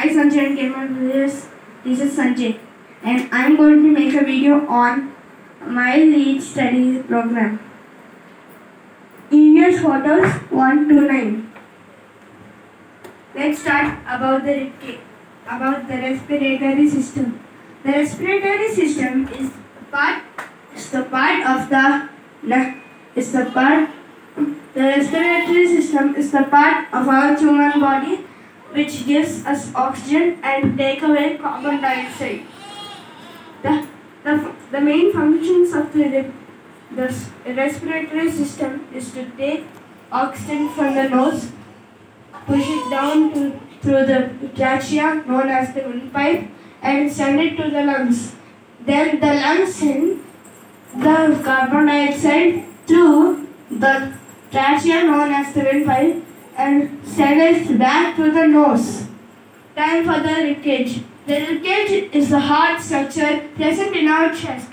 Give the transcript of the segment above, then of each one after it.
Hi Sanju and gamer viewers, this is Sanjay and I am going to make a video on my lead study program. EVS photos 1 to 9. Let's start about the respiratory system. The respiratory system is the respiratory system is the part of our human body which gives us oxygen and take away carbon dioxide. The main functions of the respiratory system is to take oxygen from the nose, push it down through the trachea known as the windpipe, and send it to the lungs. Then the lungs send the carbon dioxide through the trachea known as the windpipe and send it back to the nose. Time for the ribcage. The ribcage is the hard structure present in our chest.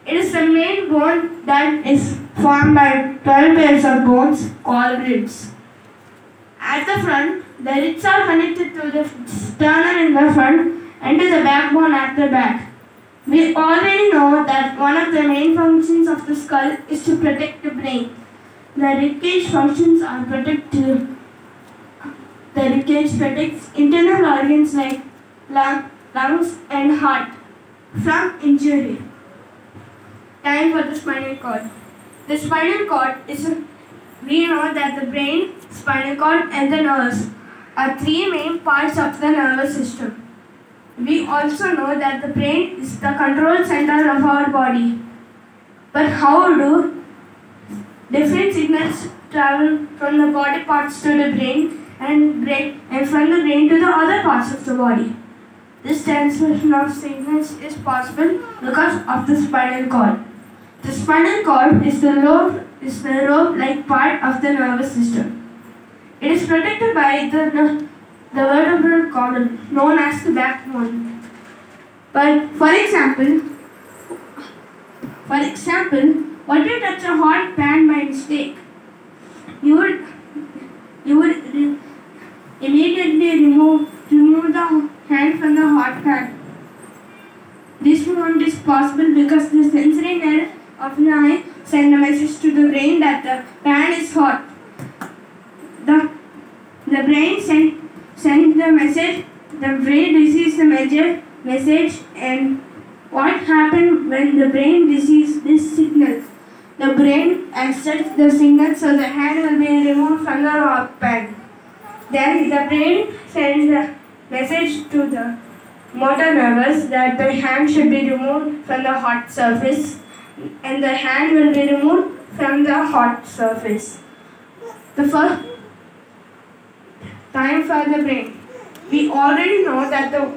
It is the main bone that is formed by 12 pairs of bones called ribs. At the front, the ribs are connected to the sternum in the front and to the backbone at the back. We already know that one of the main functions of the skull is to protect the brain. The ribcage functions are The ribcage protects internal organs like lungs and heart from injury. Time for the spinal cord. The spinal cord we know that the brain, spinal cord and the nerves are three main parts of the nervous system. We also know that the brain is the control center of our body. But how do different signals travel from the body parts to the brain and from the brain to the other parts of the body? This transmission of signals is possible because of the spinal cord. The spinal cord is the rope-like part of the nervous system. It is protected by the vertebral column known as the backbone. But for example, what if you touch a hot pan by mistake? You would immediately remove the hand from the hot pan. This movement is possible because the sensory nerve of the eye sends a message to the brain that the pan is hot. The brain sends the message, the brain receives the message, and what happens when the brain receives this signal? The brain accepts the signal so the hand will be removed from the hot pan. Then the brain sends the message to the motor nerves that the hand should be removed from the hot surface and the hand will be removed from the hot surface. The first time for the brain. We already know that the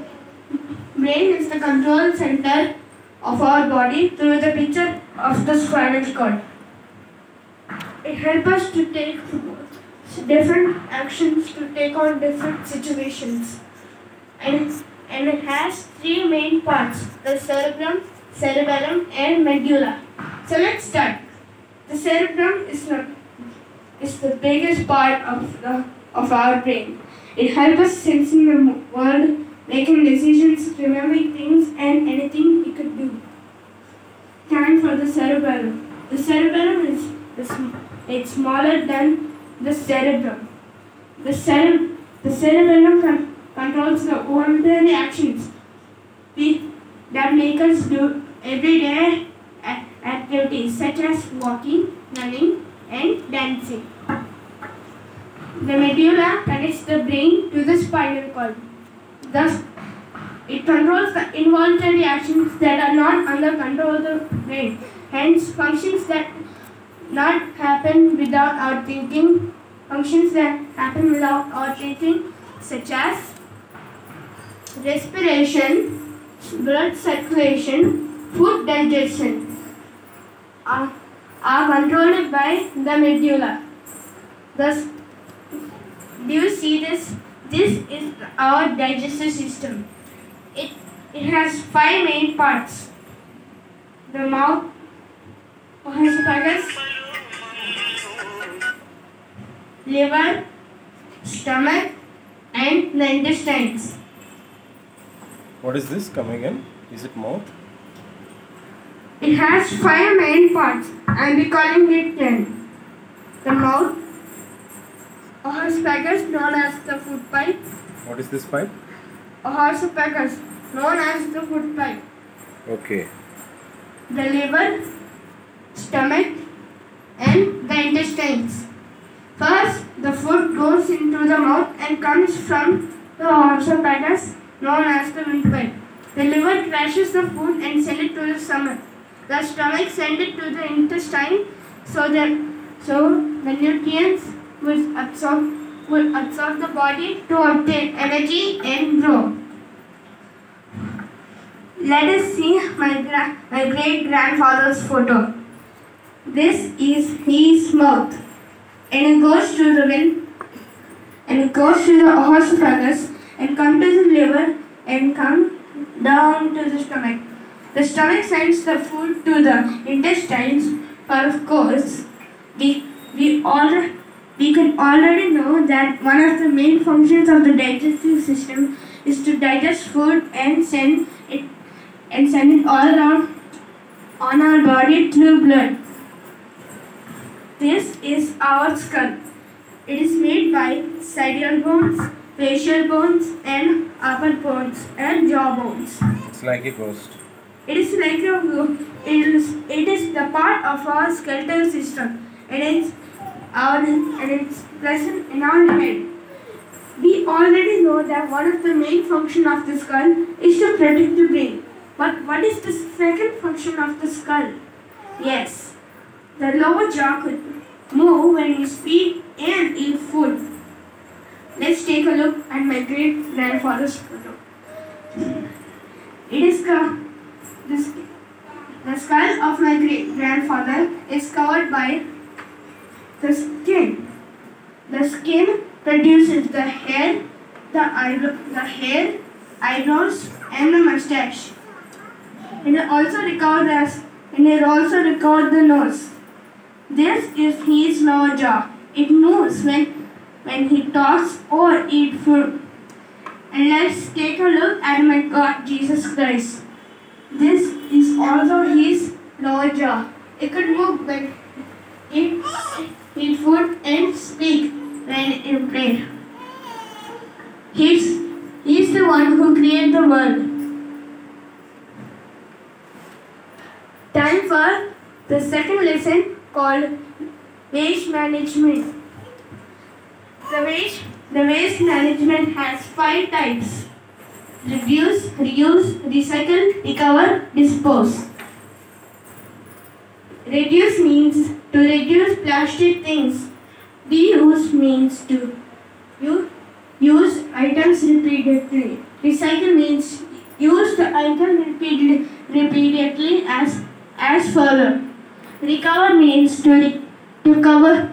brain is the control center of our body through the picture of the spinal cord. It helps us to take different actions to take on different situations. And it has three main parts: the cerebrum, cerebellum and medulla. So let's start. The cerebrum is the biggest part of our brain. It helps us sensing the world, making decisions, remembering things and anything we could do. Time for the cerebellum. The cerebellum is smaller than the cerebrum. The cerebellum controls the ordinary actions that make us do everyday activities such as walking, running and dancing. The medulla connects the brain to the spinal cord. Thus, it controls the involuntary actions that are not under control of the brain. Hence, functions that not happen without our thinking, such as respiration, blood circulation, food digestion, are controlled by the medulla. Thus, do you see this? This is our digestive system. It has 5 main parts: the mouth, esophagus, liver, stomach, and the intestines. What is this? Come again. Is it mouth? It has 5 main parts and we calling it 10. The mouth, esophagus known as the food pipe. What is this pipe? Esophagus known as the food pipe. Okay. The liver, stomach and the intestines. First, the food goes into the mouth and comes from the esophagus known as the windpipe. The liver crushes the food and sends it to the stomach. The stomach sends it to the intestine so the nutrients will absorb the body to obtain energy and grow. Let us see my great grandfather's photo. This is his mouth, and it goes to the wind, and it goes to the esophagus, and come to the liver, and come down to the stomach. The stomach sends the food to the intestines, but of course, we can already know that one of the main functions of the digestive system is to digest food and send it all around on our body through blood. This is our skull. It is made by sagittal bones, facial bones, and upper bones and jaw bones. It's like a ghost. It is the part of our skeletal system, and it's present in our head. We already know that one of the main functions of the skull is to protect the brain. But what is the second function of the skull? Yes, the lower jaw could move when you speak and eat food. Let's take a look at my great grandfather's photo. The skull of my great grandfather is covered by the skin. The skin produces the hair, eyebrows, and the mustache. And it also records the nose. This is his lower jaw. It moves when he talks or eats food. And let's take a look at my God, Jesus Christ. This is also his lower jaw. It could move when it eats food and speak when it prays. He's the one who created the world. Time for the second lesson called waste management. The waste management has 5 types: reduce, reuse, recycle, recover, dispose. Reduce means to reduce plastic things. Reuse means to use items repeatedly. Recycle means use the item repeatedly as further. Recover means to cover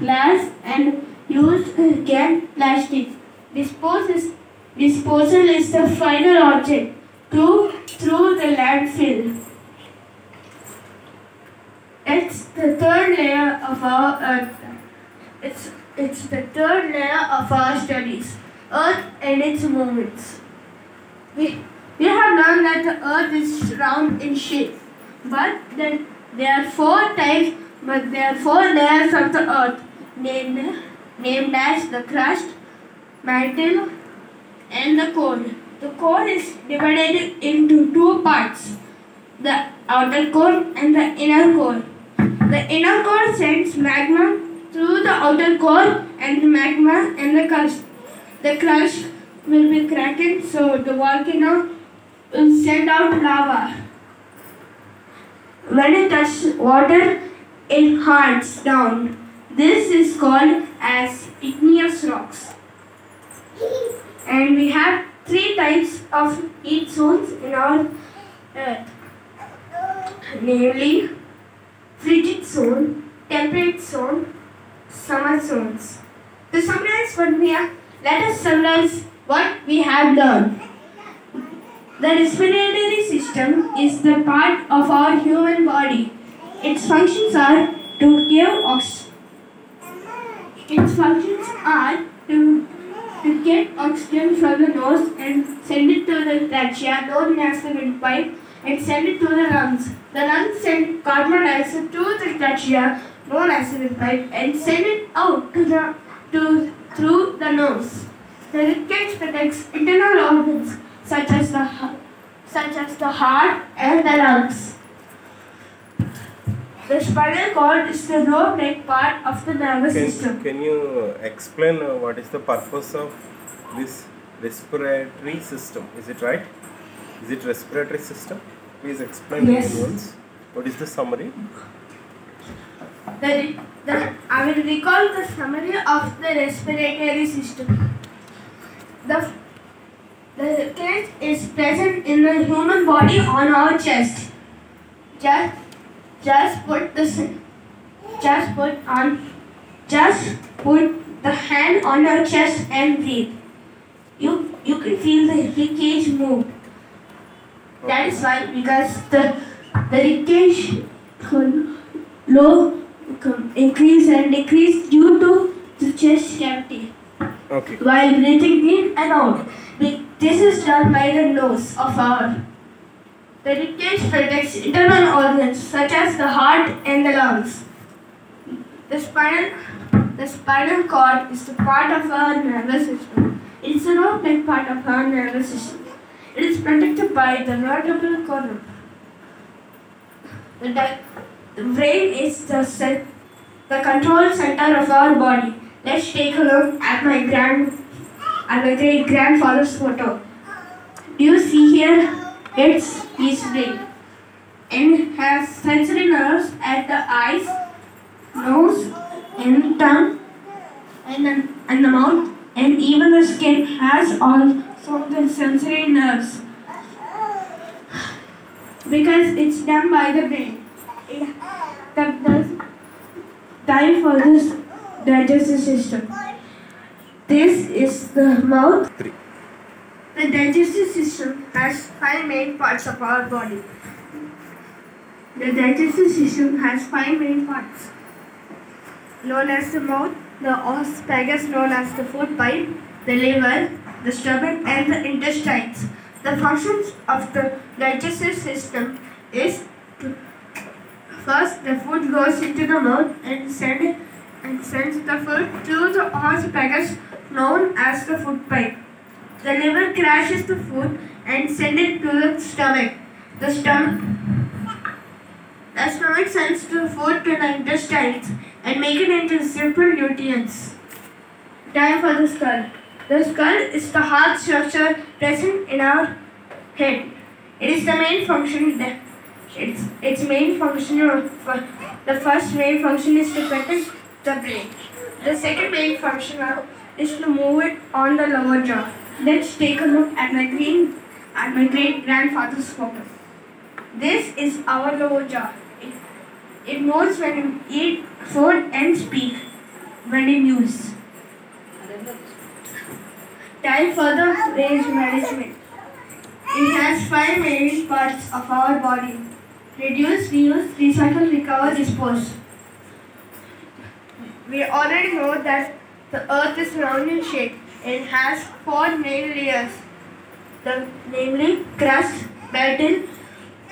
glass and use again plastic. Disposal is the final object through the landfill. It's the third layer of our Earth. It's the third layer of our studies, Earth and its movements. We have learned that the Earth is round in shape, but then there are 4 types. But there are 4 layers of the Earth, named as the crust, mantle, and the core. The core is divided into 2 parts: the outer core and the inner core. The inner core sends magma through the outer core, and the magma and the crust. The crust will be cracked, so the volcano will send out lava. When it touches water, it hards down. This is called as igneous rocks. And we have 3 types of heat zones in our Earth, namely frigid zone, temperate zone, summer zones. To summarize let us summarize what we have learned. The respiratory system is the part of our human body. Its functions are to give to get oxygen from the nose and send it to the trachea, known as the windpipe, and send it to the lungs. The lungs send carbon dioxide to the trachea, known as the windpipe, and send it out through the nose. The ribcage protects internal organs such as the heart and the lungs. The spinal cord is the lower neck part of the nervous system. Can you explain what is the purpose of this respiratory system? Is it right? Is it respiratory system? Please explain Yes. it once. What is the summary? I will recall the summary of the respiratory system. The ribcage is present in the human body on our chest. Just put the hand on your chest and breathe. You can feel the ribcage move. That is why, because the ribcage increase and decrease due to the chest cavity. Okay. While breathing in and out. This is done by the nose of our. The ribcage protects internal organs such as the heart and the lungs. The spinal cord is the part of our nervous system. It is the lower neck part of our nervous system. It is protected by the vertebral column. The brain is the control center of our body. Let's take a look at my great grandfather's photo. Do you see here? It's his brain, and has sensory nerves at the eyes, nose, and tongue, and the mouth, and even the skin has also the sensory nerves. Because it's done by the brain. That does time for this digestive system. This is the mouth. 3. The digestive system has 5 main parts of our body. The digestive system has 5 main parts, known as the mouth, the esophagus known as the food pipe, the liver, the stomach, and the intestines. The functions of the digestive system is first, the food goes into the mouth and sends the food to the esophagus known as the food pipe. The liver crushes the food and sends it to the stomach. The stomach sends the food to the intestines and make it into simple nutrients. Time for the skull. The skull is the hard structure present in our head. It is the main function. Its main function. The first main function is to protect the brain. The second main function is to move it on the lower jaw. Let's take a look at my great grandfather's photo. This is our lower jaw. It moves when we eat food and speak when in use. Time for the waste management. It has 5 main parts of our body: reduce, reuse, recycle, recover, dispose. We already know that the earth is round in shape and has 4 main layers, namely crust, mantle,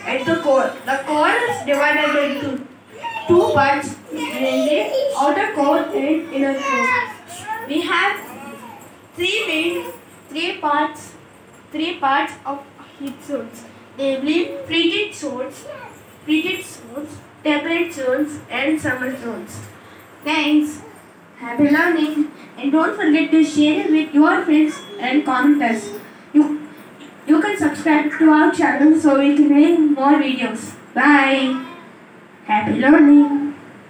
and the core. The core is divided into 2 parts, namely outer core and inner core. We have 3 parts of heat zones, namely frigid zones, temperate zones, and summer zones. Thanks. Happy learning, and don't forget to share it with your friends and comment us. You can subscribe to our channel so we can make more videos. Bye. Happy learning.